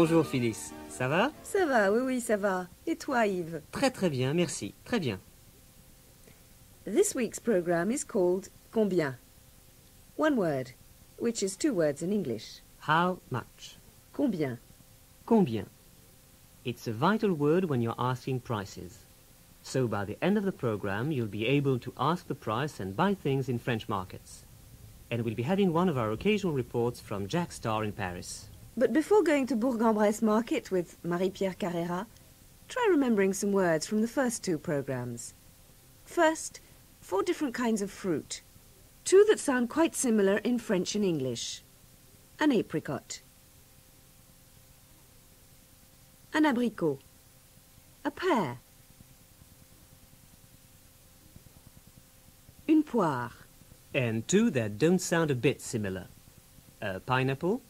Bonjour Phyllis, ça va? Ça va, oui, oui, ça va. Et toi, Yves? Très très bien, merci, très bien. This week's program is called Combien? One word, which is two words in English. How much? Combien? Combien? It's a vital word when you're asking prices. So by the end of the program, you'll be able to ask the price and buy things in French markets. And we'll be having one of our occasional reports from Jack Starr in Paris. But before going to Bourg-en-Bresse market with Marie-Pierre Carrera, try remembering some words from the first two programs. First, 4 different kinds of fruit. 2 that sound quite similar in French and English. An apricot. Un abricot. A pear. Une poire. And 2 that don't sound a bit similar. A pineapple.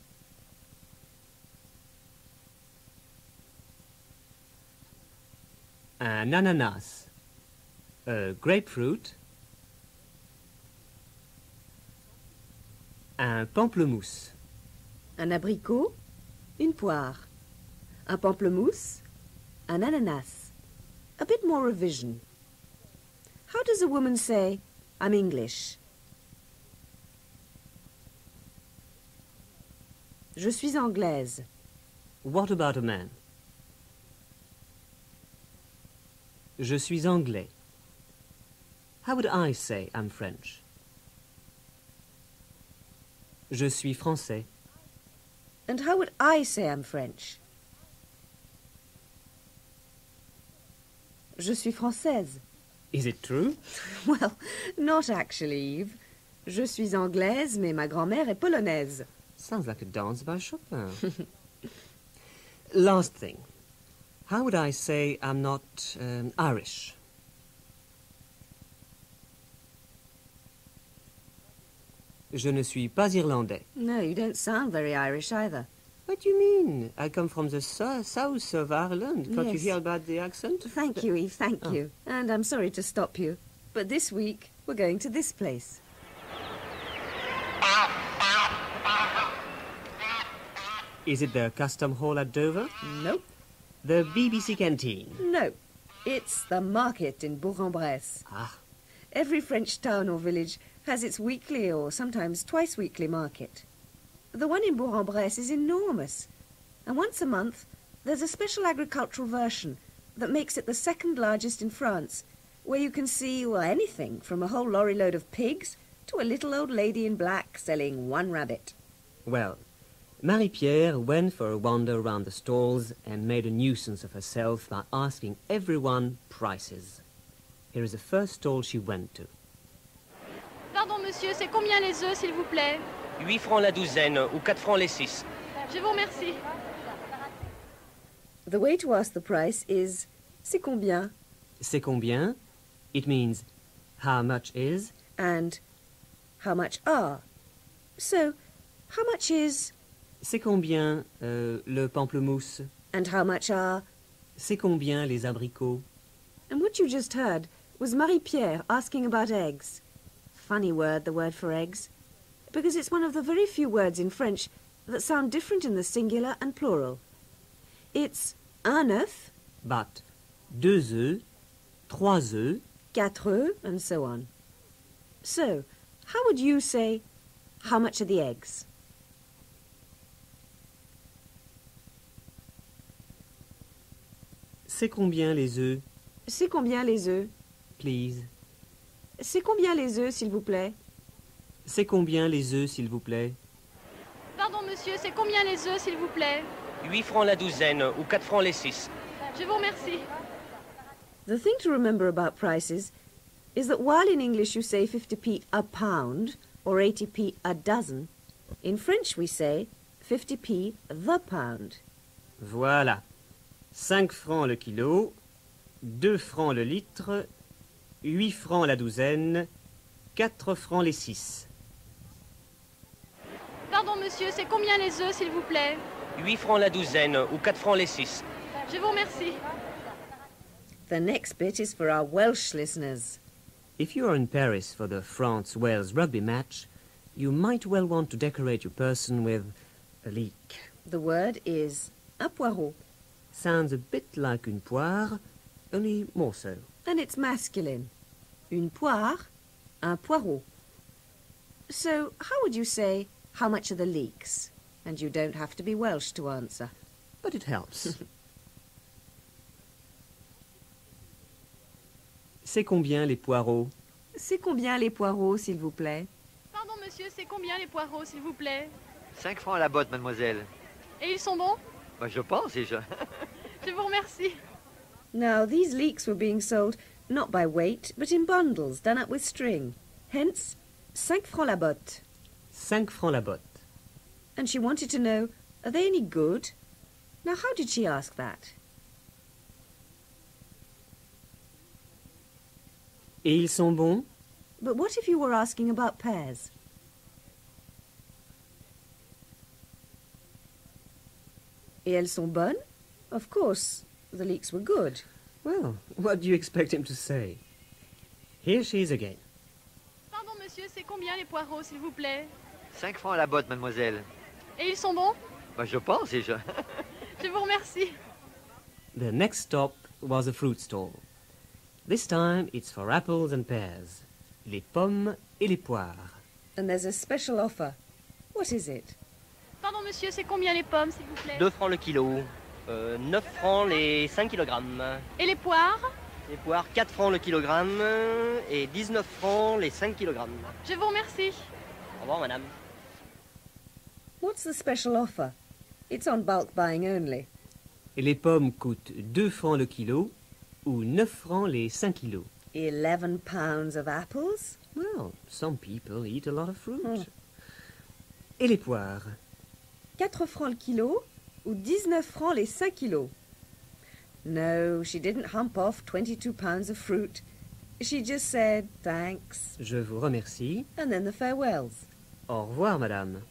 Un ananas. A grapefruit. Un pamplemousse. Un abricot. Une poire. Un pamplemousse. Un ananas. A bit more revision. How does a woman say, I'm English? Je suis anglaise. What about a man? Je suis anglais. How would I say I'm French? Je suis français. And how would I say I'm French? Je suis française. Is it true? Well, not actually, Yves. Je suis anglaise, mais ma grand-mère est polonaise. Sounds like a dance by Chopin. Last thing. How would I say I'm not Irish? Je ne suis pas irlandais. No, you don't sound very Irish either. What do you mean? I come from the south of Ireland. Can't you Yes. hear about the accent? Thank you, Eve, thank you. And I'm sorry to stop you, but this week we're going to this place. Is it the custom hall at Dover? Nope. The BBC canteen? No. It's the market in Bourg-en-Bresse. Ah. Every French town or village has its weekly or sometimes twice-weekly market. The one in Bourg-en-Bresse is enormous. And once a month, there's a special agricultural version that makes it the second largest in France, where you can see, well, anything from a whole lorry load of pigs to a little old lady in black selling 1 rabbit. Well, Marie-Pierre went for a wander around the stalls and made a nuisance of herself by asking everyone prices. Here is the first stall she went to. Pardon, monsieur, c'est combien les œufs, s'il vous plaît? 8 francs la douzaine ou 4 francs les 6. Je vous remercie. The way to ask the price is, c'est combien? C'est combien? It means, how much is? And how much are? So, how much is, C'est combien le pamplemousse? and how much are, C'est combien les abricots? and what you just heard was Marie-Pierre asking about eggs. Funny word, the word for eggs, because it's one of the very few words in French that sound different in the singular and plural. It's un œuf, But 2 œufs, 3 œufs, 4 œufs, and so on. So, how would you say, how much are the eggs? c'est combien les œufs? C'est combien les œufs? Please. C'est combien les œufs, s'il vous plaît? C'est combien les œufs, s'il vous plaît? Pardon, monsieur, c'est combien les œufs, s'il vous plaît? 8 francs la douzaine ou 4 francs les 6. Je vous remercie. The thing to remember about prices is that while in English you say 50p a pound or 80p a dozen, in French we say 50p the pound. Voilà. 5 francs le kilo, 2 francs le litre, 8 francs la douzaine, 4 francs les 6. Pardon, monsieur, c'est combien les œufs, s'il vous plaît? 8 francs la douzaine ou 4 francs les 6. Je vous remercie. The next bit is for our Welsh listeners. If you are in Paris for the France-Wales rugby match, you might well want to decorate your person with a leek. The word is Un poireau. Sounds a bit like une poire, only more so. And it's masculine. Une poire, un poireau. So, how would you say, how much are the leeks? And you don't have to be Welsh to answer. But it helps. C'est combien les poireaux? C'est combien les poireaux, s'il vous plaît? Pardon, monsieur, c'est combien les poireaux, s'il vous plaît? 5 francs à la botte, mademoiselle. Et ils sont bons? Bah, je pense déjà. Je vous remercie. Now, these leeks were being sold not by weight, but in bundles done up with string. Hence, 5 francs la botte. 5 francs la botte. And she wanted to know, are they any good? Now, how did she ask that? Et ils sont bons? But what if you were asking about pears? Et elles sont bonnes? Of course, the leeks were good. Well, what do you expect him to say? Here she is again. Pardon, monsieur, c'est combien les poireaux, s'il vous plaît? 5 francs à la botte, mademoiselle. Et ils sont bons? Bah, je pense déjà. Je vous remercie. The next stop was a fruit stall. This time it's for apples and pears. Les pommes et les poires. And there's a special offer. What is it? Pardon, monsieur, c'est combien les pommes, s'il vous plaît? 2 francs le kilo. 9 francs les 5 kilogrammes. Et les poires? Les poires, 4 francs le kilogramme. Et 19 francs les 5 kilogrammes. Je vous remercie. Au revoir, madame. What's the special offer? It's on bulk buying only. Et les pommes coûtent 2 francs le kilo ou 9 francs les 5 kilos. 11 pounds of apples? Well, some people eat a lot of fruit. Hmm. Et les poires? 4 francs le kilo ou 19 francs les 5 kilos? No, she didn't hump off 22 pounds of fruit. She just said, thanks, Je vous remercie. and then the farewells. Au revoir, madame.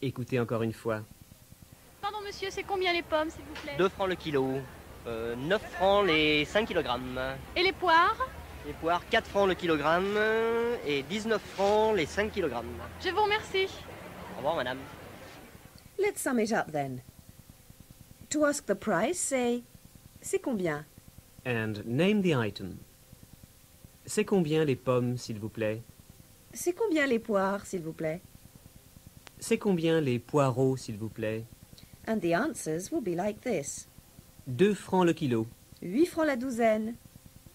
Écoutez encore une fois. Pardon, monsieur, c'est combien les pommes, s'il vous plaît? 2 francs le kilo. 9 francs les 5 kilogrammes. Et les poires? Les poires, 4 francs le kilogramme. Et 19 francs les 5 kilogrammes. Je vous remercie. Au revoir, madame. Let's sum it up then. To ask the price, say, c'est combien? And name the item. C'est combien les pommes, s'il vous plaît? C'est combien les poires, s'il vous plaît? C'est combien les poireaux, s'il vous plaît? And the answers will be like this. 2 francs le kilo. 8 francs la douzaine.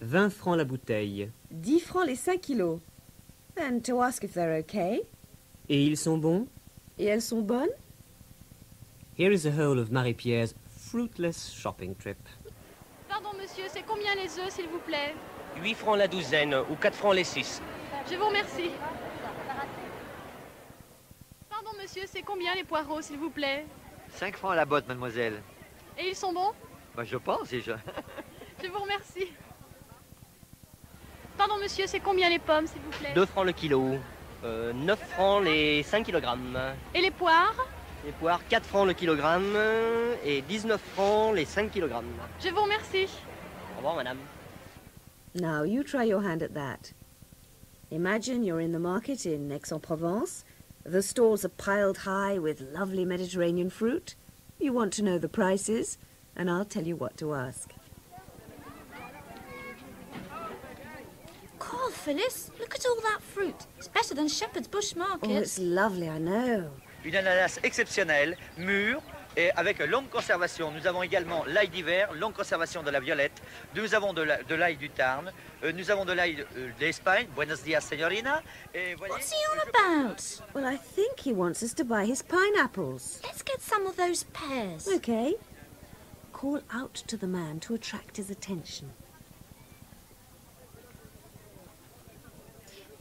20 francs la bouteille. 10 francs les 5 kilos. And to ask if they're okay. Et ils sont bons? Et elles sont bonnes? Here is the whole of Marie-Pierre's fruitless shopping trip. Pardon, monsieur, c'est combien les œufs, s'il vous plaît? 8 francs la douzaine ou 4 francs les 6. Je vous remercie. Pardon, monsieur, c'est combien les poireaux, s'il vous plaît? 5 francs à la botte, mademoiselle. Et ils sont bons? Bah, je pense déjà. Je vous remercie. Pardon, monsieur, c'est combien les pommes, s'il vous plaît? 2 francs le kilo. 9 francs les 5 kilogrammes. Et les poires? Les poires, 4 francs le kilogramme. Et 19 francs les 5 kilogrammes. Je vous remercie. Au revoir, madame. Now, you try your hand at that. Imagine you're in the market in Aix-en-Provence. The stalls are piled high with lovely Mediterranean fruit. You want to know the prices, and I'll tell you what to ask. God, Phyllis, look at all that fruit. It's better than Shepherd's Bush Market. Oh, it's lovely, I know. Une ananas exceptionnelle, mûre et avec longue conservation. Nous avons également l'ail d'hiver, longue conservation de la violette. Nous avons de l'ail du Tarn. Nous avons de l'ail d'Espagne. Buenos días, señorina. Et voyez, What's he on about? Well, I think he wants us to buy his pineapples. Let's get some of those pears. Okay. Call out to the man to attract his attention.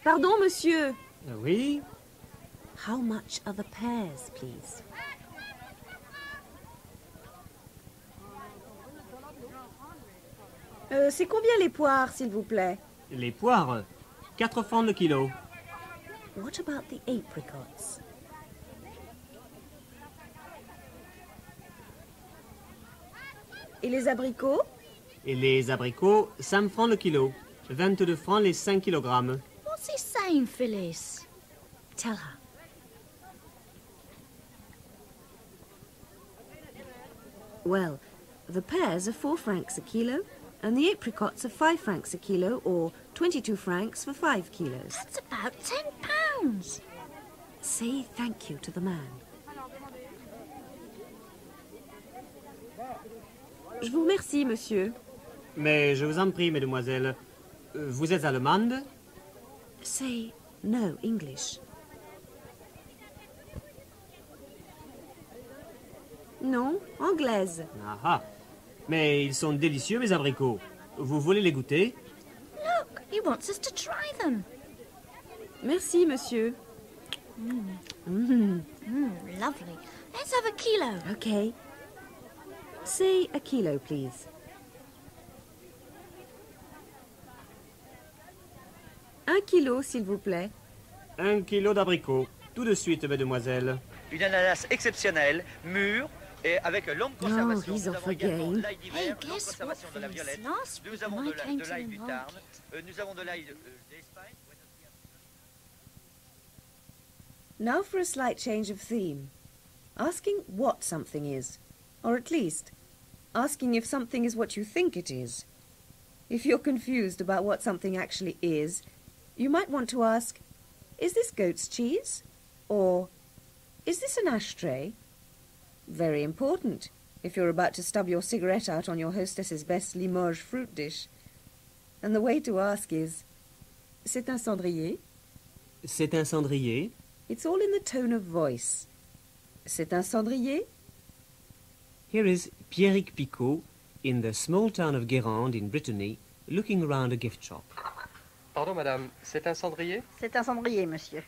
Pardon, monsieur. Oui? How much are the pears, please? C'est combien les poires, s'il vous plaît? Les poires, 4 francs le kilo. What about the apricots? Et les abricots? Et les abricots, 5 francs le kilo. 22 francs les 5 kilogrammes. What's he saying, Phyllis? Tell her. Well, the pears are 4 francs a kilo, and the apricots are 5 francs a kilo, or 22 francs for 5 kilos. That's about £10. Say thank you to the man. Je vous remercie, monsieur. Mais je vous en prie, mesdemoiselles. Vous êtes allemande? Say no English. Non, anglaise. Ah ah. Mais ils sont délicieux, mes abricots. Vous voulez les goûter? Look, he wants us to try them. Merci, monsieur. Lovely. Let's have a kilo. Okay. Say a kilo, please. Un kilo, s'il vous plaît. 1 kilo d'abricots. Tout de suite, mesdemoiselles. Une ananas exceptionnelle, mûre et avec longue conservation. he's Nous off avons également again. l'ail d'hiver, Hey, longue guess conservation what, de la Phyllis? violette. Last week Nous avons when de I came to l'ail the du Tarn. market. Nous avons de l'ail d'Espagne. Now for a slight change of theme. Asking what something is, or at least, asking if something is what you think it is. If you're confused about what something actually is, you might want to ask, is this goat's cheese? Or, is this an ashtray? Very important, if you're about to stub your cigarette out on your hostess's best Limoges fruit dish. And the way to ask is, c'est un cendrier? C'est un cendrier? It's all in the tone of voice. C'est un cendrier? Here is Pierrick Picot in the small town of Guérande in Brittany, looking around a gift shop. Pardon, madame, c'est un cendrier? C'est un cendrier, monsieur.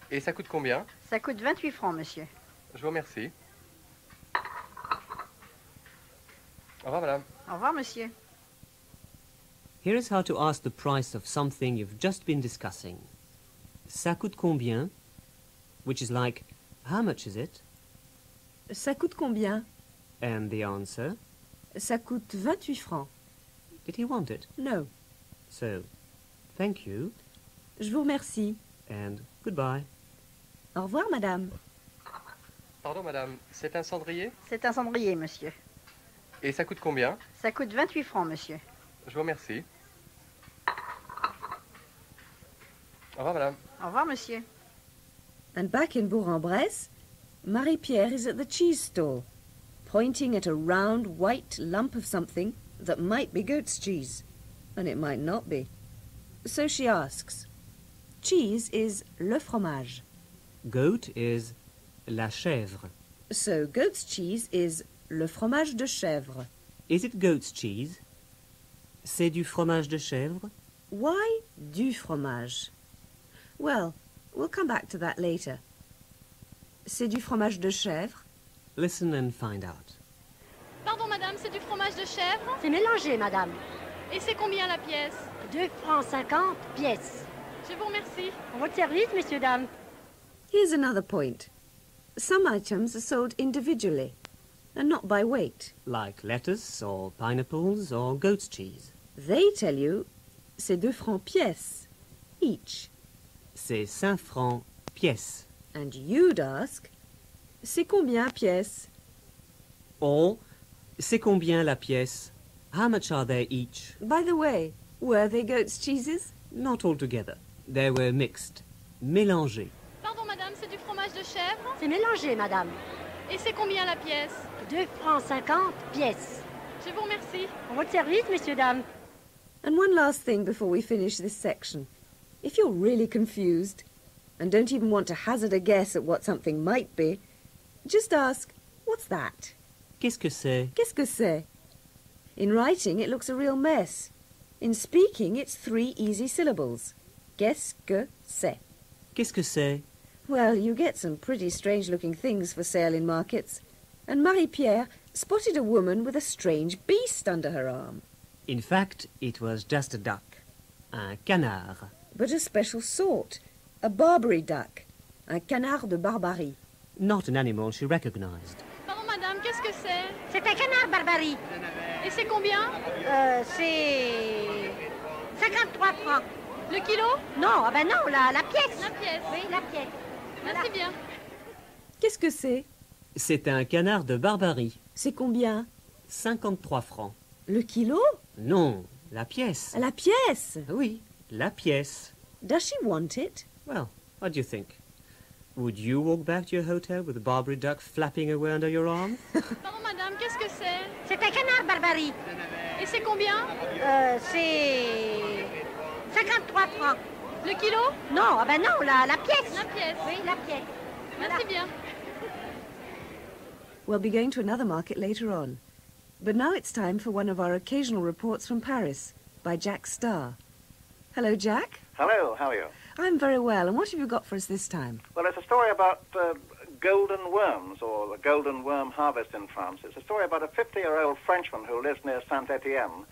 Et ça coûte combien? Ça coûte 28 francs, monsieur. Je vous remercie. Au revoir, madame. Au revoir, monsieur. Here is how to ask the price of something you've just been discussing. Ça coûte combien? Which is like, how much is it? Ça coûte combien? And the answer, Ça coûte 28 francs. did he want it? No. So, thank you, Je vous remercie. and goodbye. Au revoir, madame. Pardon, madame, c'est un cendrier? C'est un cendrier, monsieur. Et ça coûte combien? Ça coûte 28 francs, monsieur. Je vous remercie. Au revoir, madame. Au revoir, monsieur. And back in Bourg-en-Bresse, Marie-Pierre is at the cheese stall, pointing at a round, white lump of something that might be goat's cheese, and it might not be. So she asks. Cheese is le fromage. Goat is la chèvre. So goat's cheese is le fromage de chèvre. Is it goat's cheese? C'est du fromage de chèvre? Why du fromage? Well, we'll come back to that later. C'est du fromage de chèvre? Listen and find out. Pardon, madame, c'est du fromage de chèvre? C'est mélangé, madame. Et c'est combien la pièce? 2 francs 50 pièces. Je vous remercie. À votre service, messieurs, dames. Here's another point. Some items are sold individually, and not by weight. Like lettuce, or pineapples, or goat's cheese. They tell you, c'est 2 francs pièce, each. C'est 5 francs pièce. And you'd ask, c'est combien pièce? Or, c'est combien la pièce? How much are they each? By the way, were they goat's cheeses? Not altogether. They were mixed. Mélangés. Pardon, madame, c'est du fromage de chèvre? C'est mélangé, madame. Et c'est combien la pièce? 2 francs 50 pièces. Je vous remercie. À votre service, messieurs, dames. And one last thing before we finish this section. If you're really confused, and don't even want to hazard a guess at what something might be, just ask, what's that? Qu'est-ce que c'est? Qu'est-ce que c'est? In writing, it looks a real mess. In speaking, it's 3 easy syllables. Qu'est-ce que c'est? Qu'est-ce que c'est? Well, you get some pretty strange-looking things for sale in markets. And Marie-Pierre spotted a woman with a strange beast under her arm. In fact, it was just a duck. Un canard. But a special sort. A Barbary duck. Un canard de Barbarie. Not an animal she recognized. Pardon, madame, qu'est-ce que c'est? C'est un canard, Barbarie. Et c'est combien? C'est 53 francs. Le kilo? Non, ah ben non, la pièce. La pièce. Oui, la pièce. Merci bien. Qu'est-ce que c'est? C'est un canard de Barbarie. C'est combien? 53 francs. Le kilo? Non, la pièce. La pièce? Oui, la pièce. Does she want it? Well, what do you think? Would you walk back to your hotel with a Barbary duck flapping away under your arm? Pardon, madame, qu'est-ce que c'est? C'est un canard, Barbarie. Et c'est combien? C'est 53 francs. Le kilo? Non, ah ben non, la pièce. La pièce. Oui, la pièce. Merci bien. We'll be going to another market later on. But now it's time for one of our occasional reports from Paris by Jack Starr. Hello, Jack. Hello, how are you? I'm very well, and what have you got for us this time? Well, it's a story about golden worms, or the golden worm harvest in France. It's a story about a 50-year-old Frenchman who lives near Saint-Étienne,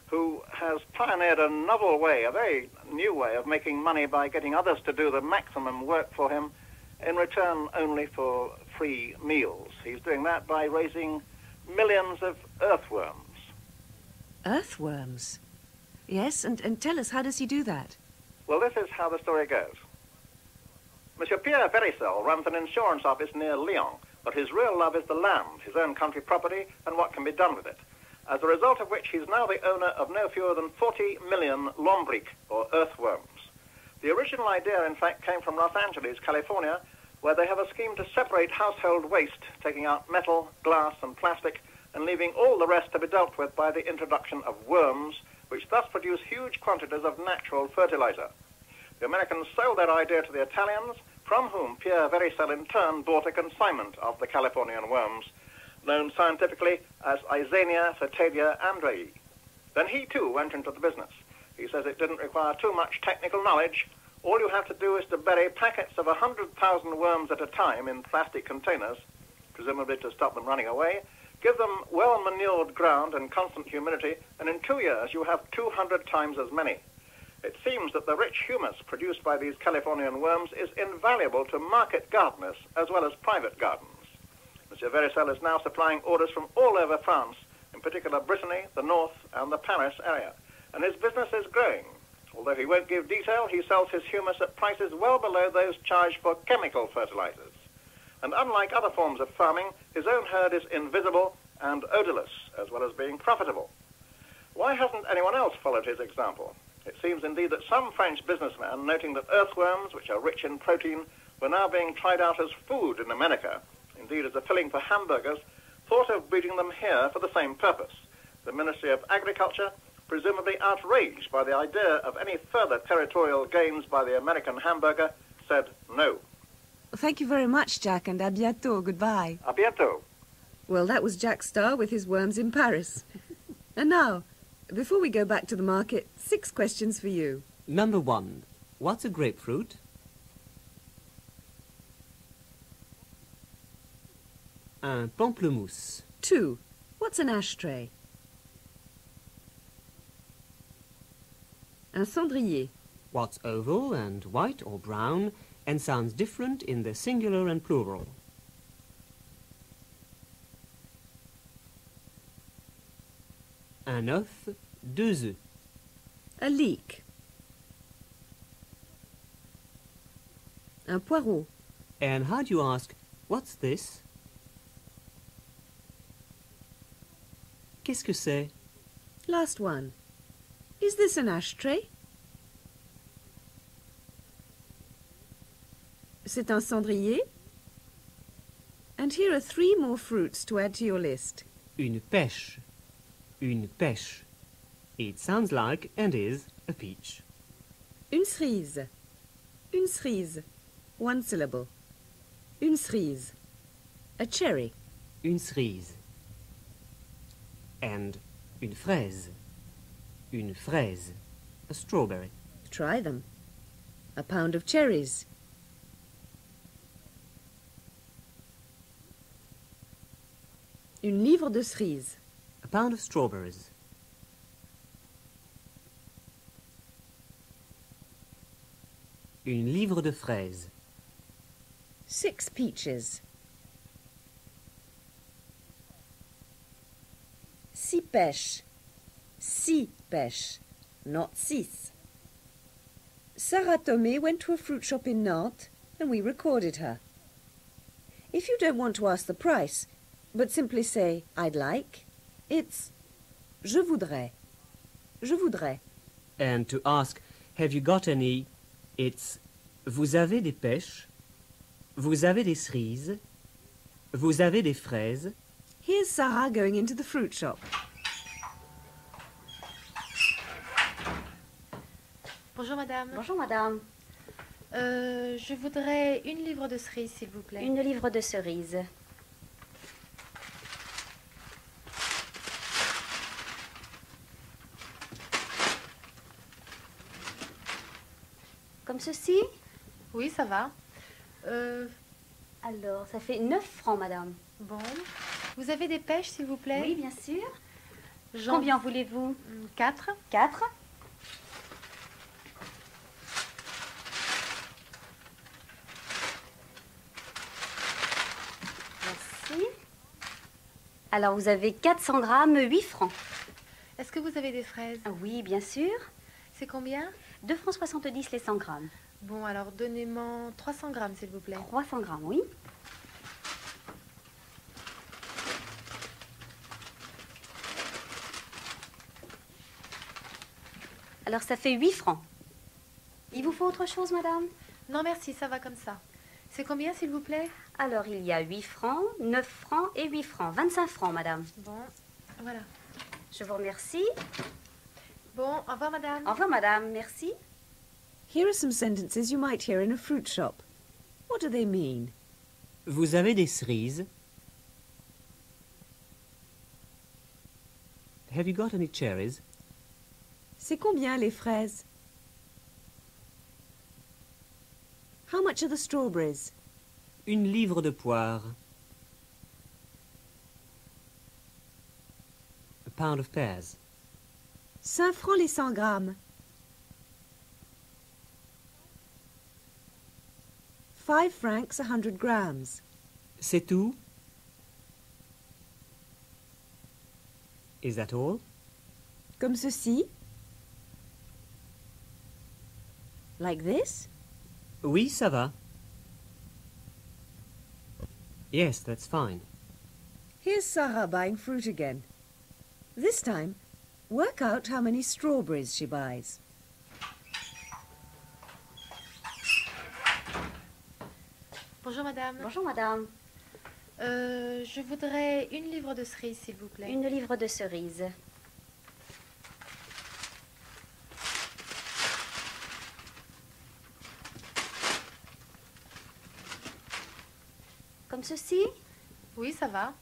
who has pioneered a novel way, a very new way of making money by getting others to do the maximum work for him in return only for free meals. He's doing that by raising millions of earthworms. Earthworms? Yes, and tell us, how does he do that? Well, this is how the story goes. Monsieur Pierre Vericel runs an insurance office near Lyon, but his real love is the land, his own country property, and what can be done with it. As a result of which, he's now the owner of no fewer than 40 million lombrics, or earthworms. The original idea, in fact, came from Los Angeles, California, where they have a scheme to separate household waste, taking out metal, glass, and plastic, and leaving all the rest to be dealt with by the introduction of worms, which thus produce huge quantities of natural fertilizer. The Americans sold their idea to the Italians, from whom Pierre Vericel in turn bought a consignment of the Californian worms, known scientifically as Eisenia Fetalia andrei. Then he too went into the business. He says it didn't require too much technical knowledge. All you have to do is to bury packets of 100,000 worms at a time in plastic containers, presumably to stop them running away, give them well-manured ground and constant humidity, and in 2 years you have 200 times as many. It seems that the rich humus produced by these Californian worms is invaluable to market gardeners as well as private gardens. Monsieur Vericel is now supplying orders from all over France, in particular Brittany, the north, and the Paris area, and his business is growing. Although he won't give detail, he sells his humus at prices well below those charged for chemical fertilizers. And unlike other forms of farming, his own herd is invisible and odorless, as well as being profitable. Why hasn't anyone else followed his example? It seems indeed that some French businessman, noting that earthworms, which are rich in protein, were now being tried out as food in America, indeed as a filling for hamburgers, thought of breeding them here for the same purpose. The Ministry of Agriculture, presumably outraged by the idea of any further territorial gains by the American hamburger, said no. Thank you very much, Jack, and à bientôt. Goodbye. À bientôt. Well, that was Jack Starr with his worms in Paris. And now, before we go back to the market, 6 questions for you. Number 1. What's a grapefruit? Un pamplemousse. 2. What's an ashtray? Un cendrier. What's oval and white or brown and sounds different in the singular and plural? Un œuf, 2 œufs. A leek. Un poireau. And how do you ask, what's this? Qu'est-ce que c'est? Last one. Is this an ashtray? C'est un cendrier? And here are 3 more fruits to add to your list. Une pêche. Une pêche. It sounds like, and is, a peach. Une cerise. Une cerise. 1 syllable. Une cerise. A cherry. Une cerise. And une fraise. Une fraise. A strawberry. Try them. A pound of cherries. Une livre de cerises. A pound of strawberries. Une livre de fraises. 6 peaches. 6 pêches. 6 pêches, not 6. Sarah Tomé went to a fruit shop in Nantes and we recorded her. If you don't want to ask the price, but simply say I'd like. It's je voudrais. Je voudrais. And to ask, have you got any, it's vous avez des pêches? Vous avez des cerises? Vous avez des fraises? Here's Sarah going into the fruit shop. Bonjour madame. Bonjour, madame. Je voudrais une livre de cerises, s'il vous plaît. Une livre de cerises. Comme ceci? Oui, ça va. Alors, ça fait 9 francs, madame. Bon. Vous avez des pêches, s'il vous plaît? Oui, bien sûr. Combien voulez-vous? 4. 4. Merci. Alors, vous avez 400 grammes, 8 francs. Est-ce que vous avez des fraises? Oui, bien sûr. C'est combien? 2 francs 70 les 100 grammes. Bon, alors donnez-moi 300 grammes, s'il vous plaît. 300 grammes, oui. Alors, ça fait 8 francs. Il vous faut autre chose, madame? Non, merci, ça va comme ça. C'est combien, s'il vous plaît? Alors, il y a 8 francs, 9 francs et 8 francs. 25 francs, madame. Bon, voilà. Je vous remercie. Bon, au revoir, madame. Au revoir, madame. Merci. Here are some sentences you might hear in a fruit shop. What do they mean? Vous avez des cerises? Have you got any cherries? C'est combien les fraises? How much are the strawberries? Une livre de poire. A pound of pears. 5 francs les 100 grammes. 5 francs 100 grams. C'est tout? Is that all? Comme ceci. Like this? Oui, ça va. Yes, that's fine. Here's Sarah buying fruit again. This time, work out how many strawberries she buys. Bonjour, madame. Bonjour, madame. Je voudrais une livre de cerises, s'il vous plaît. Une livre de cerises. Comme ceci? Oui, ça va.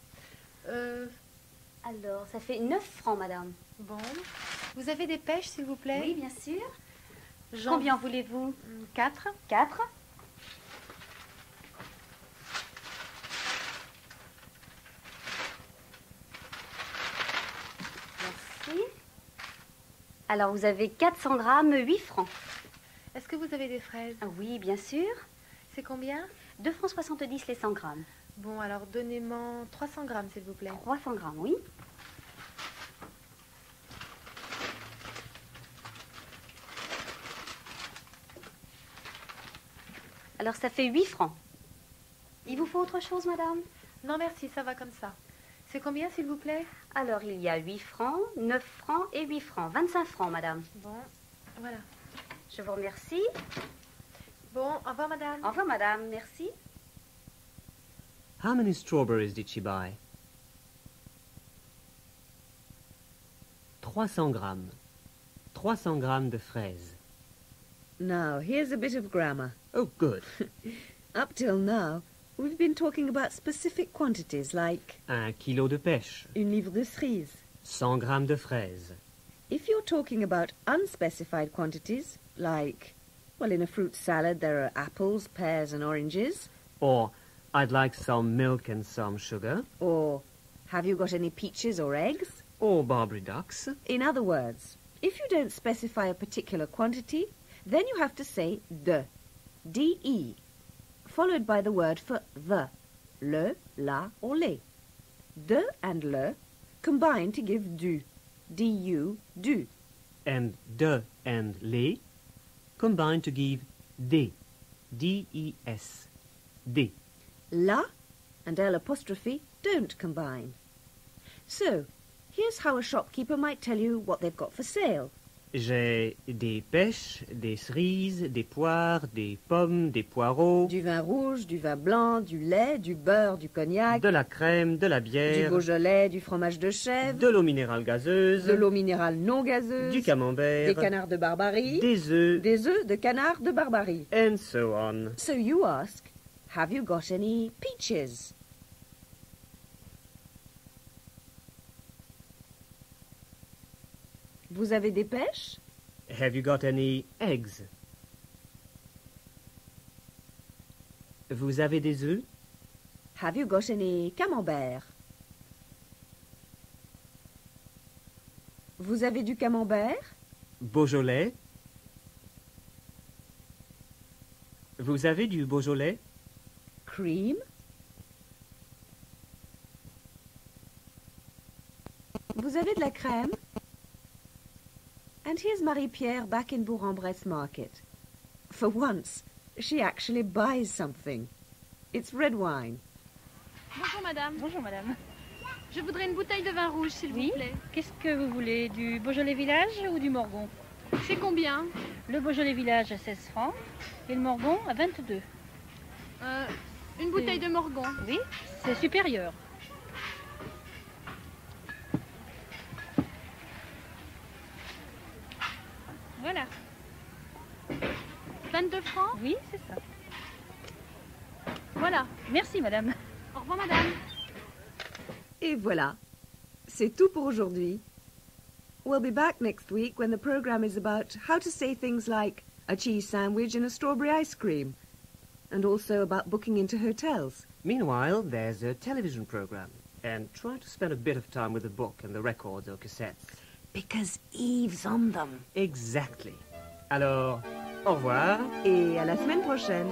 Alors, ça fait 9 francs, madame. Bon. Vous avez des pêches, s'il vous plaît? Oui, bien sûr. J'en- Combien voulez-vous? 4. 4. Merci. Alors, vous avez 400 grammes, 8 francs. Est-ce que vous avez des fraises? Oui, bien sûr. C'est combien? 2 francs 70 les 100 grammes. Bon, alors donnez-moi 300 grammes, s'il vous plaît. 300 grammes, oui. Alors, ça fait 8 francs. Il vous faut autre chose, madame? Non, merci, ça va comme ça. C'est combien, s'il vous plaît? Alors, il y a 8 francs, 9 francs et 8 francs. 25 francs, madame. Bon, voilà. Je vous remercie. Bon, au revoir, madame. Au revoir, madame. Merci. How many strawberries did she buy? 300 grammes. 300 grammes de fraises. Now, here's a bit of grammar. Oh, good. Up till now, we've been talking about specific quantities like 1 kilo de pêche. une livre de cerises. 100 grammes de fraises. If you're talking about unspecified quantities, like, well, in a fruit salad there are apples, pears and oranges, Or, I'd like some milk and some sugar. or have you got any peaches or eggs? Or Barbary ducks. In other words, if you don't specify a particular quantity, then you have to say de, D-E, followed by the word for the, le, la or les. De and le combine to give du, D-U, du. And de and les combine to give des. D-E-S. Des. La and L' don't combine. So, here's how a shopkeeper might tell you what they've got for sale. J'ai des pêches, des cerises, des poires, des pommes, des poireaux. Du vin rouge, du vin blanc, du lait, du beurre, du cognac. De la crème, de la bière. Du Beaujolais, du fromage de chèvre. De l'eau minérale gazeuse. De l'eau minérale non gazeuse. Du camembert. Des canards de Barbarie. Des œufs. Des œufs de canard de Barbarie. And so on. So you ask, have you got any peaches? Vous avez des pêches? Have you got any eggs? Vous avez des œufs? Have you got any camembert? Vous avez du camembert? Beaujolais? Vous avez du Beaujolais? Cream? Vous avez de la crème? And here's Marie-Pierre back in Bourg-en-Bresse market. For once, she actually buys something. It's red wine. Bonjour madame. Bonjour madame. Je voudrais une bouteille de vin rouge, s'il vous plaît. Qu'est-ce que vous voulez? Du Beaujolais Village ou du Morgon? C'est combien? Le Beaujolais Village à 16 francs et le Morgon à 22. Une bouteille de Morgon. Oui, c'est supérieur. Voilà. 22 francs? Oui, c'est ça. Voilà. Merci madame. Au revoir madame. Et voilà. C'est tout pour aujourd'hui. We'll be back next week when the program is about how to say things like a cheese sandwich and a strawberry ice cream, and also about booking into hotels. Meanwhile, there's a television program, and try to spend a bit of time with the book and the records or cassettes. Because Eve's on them. Exactly. Alors, au revoir. Et à la semaine prochaine.